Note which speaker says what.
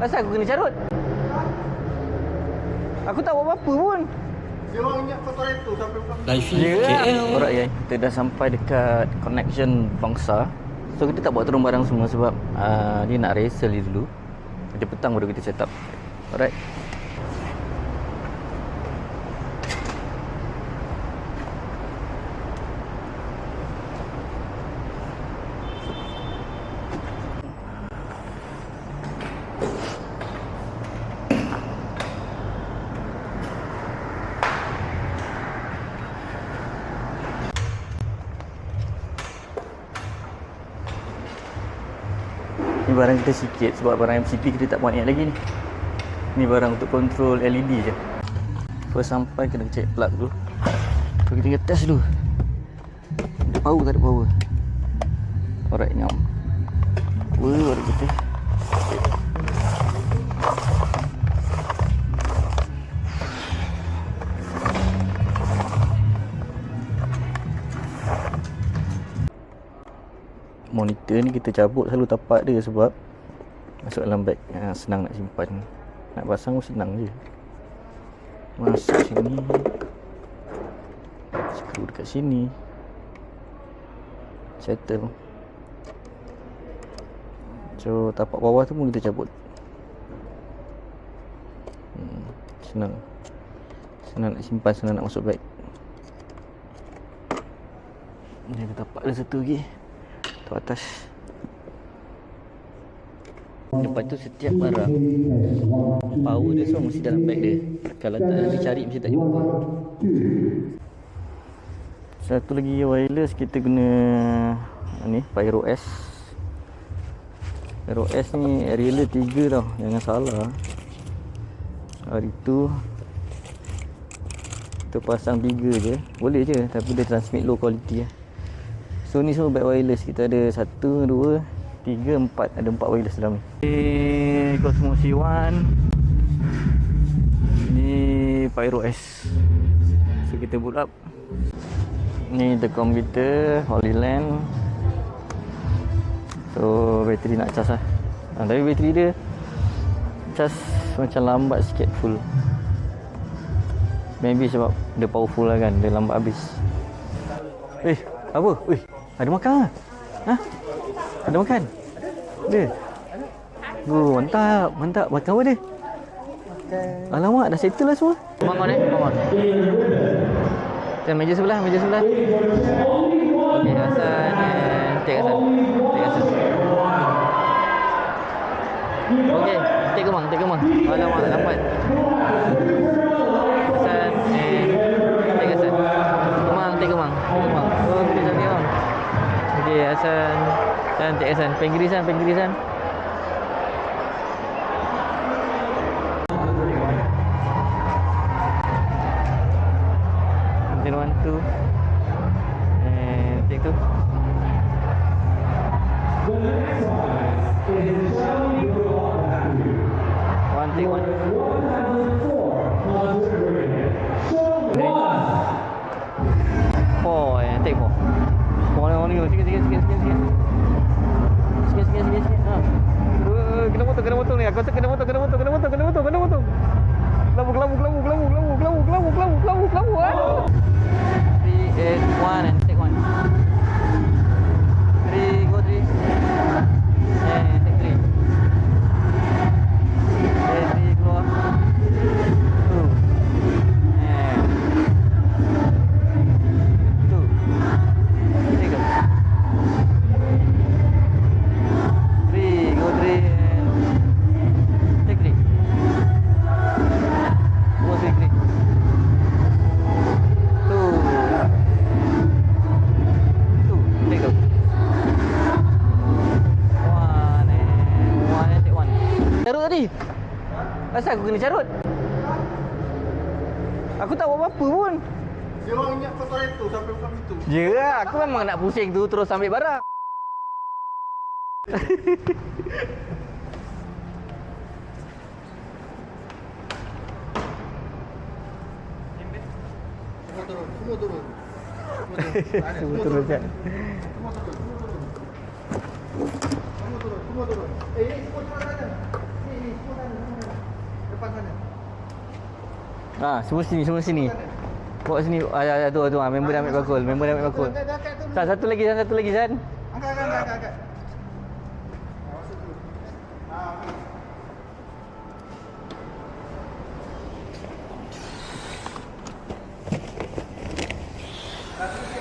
Speaker 1: Asal aku kena carut? Aku tak buat apa-apa pun.
Speaker 2: Dia orang ingat kotor itu sampai bukan.
Speaker 3: Live
Speaker 1: Ya.
Speaker 3: KL.
Speaker 1: Alright guys, kita dah sampai dekat connection Bangsa. So kita tak bawa turun barang semua sebab dia nak rehearsal dulu. Nanti petang baru kita set up. Alright. Ni barang kita sikit sebab barang MCP kita tak banyak lagi ni. Ni barang untuk kontrol LED je. First sampai kena check plug dulu. So kita kena test dulu. Ada power ke tak ada power? Alright, nyam. Baru kita. Monitor ni kita cabut selalu tapak dia sebab masuk dalam beg, senang nak simpan. Nak pasang pun senang je. Masuk sini, skru dekat sini, settle. So tapak bawah tu pun kita cabut. Senang nak simpan, senang nak masuk beg. Ni tapak ada satu lagi tu atas. Lepas tu setiap barang power dia semua mesti dalam beg dia. Kalau tak nanti cari mesti tak jumpa. Satu lagi wireless kita guna ni Pyro S. Pyro S ni aerial 3 tau, jangan salah. Hari tu kita pasang 3 je, boleh je tapi dia transmit low quality lah. So ni semua back wireless. Kita ada 1, 2, 3, 4. Ada 4 wireless dalam ni. Cosmo C1. Ni Pyro S. So kita boot up. Ni intercom kita Holy Land. So bateri nak cas lah. Tapi bateri dia cas macam lambat sikit full. Maybe sebab dia powerful lah kan, dia lambat habis. Apa? Ada makan lah? Ha? Ada makan? Ada? Mantap. Makan apa dia? Alamak, dah settle lah semua. Bangun Dan meja sebelah. Okey, Hasan. Cik Hasan. Okey, cik kemang. Alamak, lambat. Hasan. Cik Hasan. Kemang. Oh, kita sambil bang. Okey, Hasan. Cik Hasan. Penggirisan. Then 1, 2. And take 2. One, take 1. Take 4. Sikit. Kena motor ni. Aku rasa kena motor. Kelabu. Aduh. 3, 8, 1 and take 1. 3, go 3. And take 3. 3, keluar. 2. And 2. Take go. 3, go 3 and take 3. Go 3. 2. Take go. 1 and take 1. Carut tadi. Asal aku kena carut? Aku tak buat apa-apa pun.
Speaker 2: Dia orang ingat kotor itu sampai bukan itu.
Speaker 1: Ya, aku memang nak pusing tu terus ambil barang.
Speaker 2: Semua turun.
Speaker 1: Semua turun kan.
Speaker 2: Semua turun. Ini semua turun. Ini semua turun.
Speaker 1: Semua sini, semua sini. Bawa sini. Tu member dah ambil bakul. Member dah ambil bakul. San, satu lagi San, satu lagi San.
Speaker 2: Angkat. Masuk tu. Okey. Satu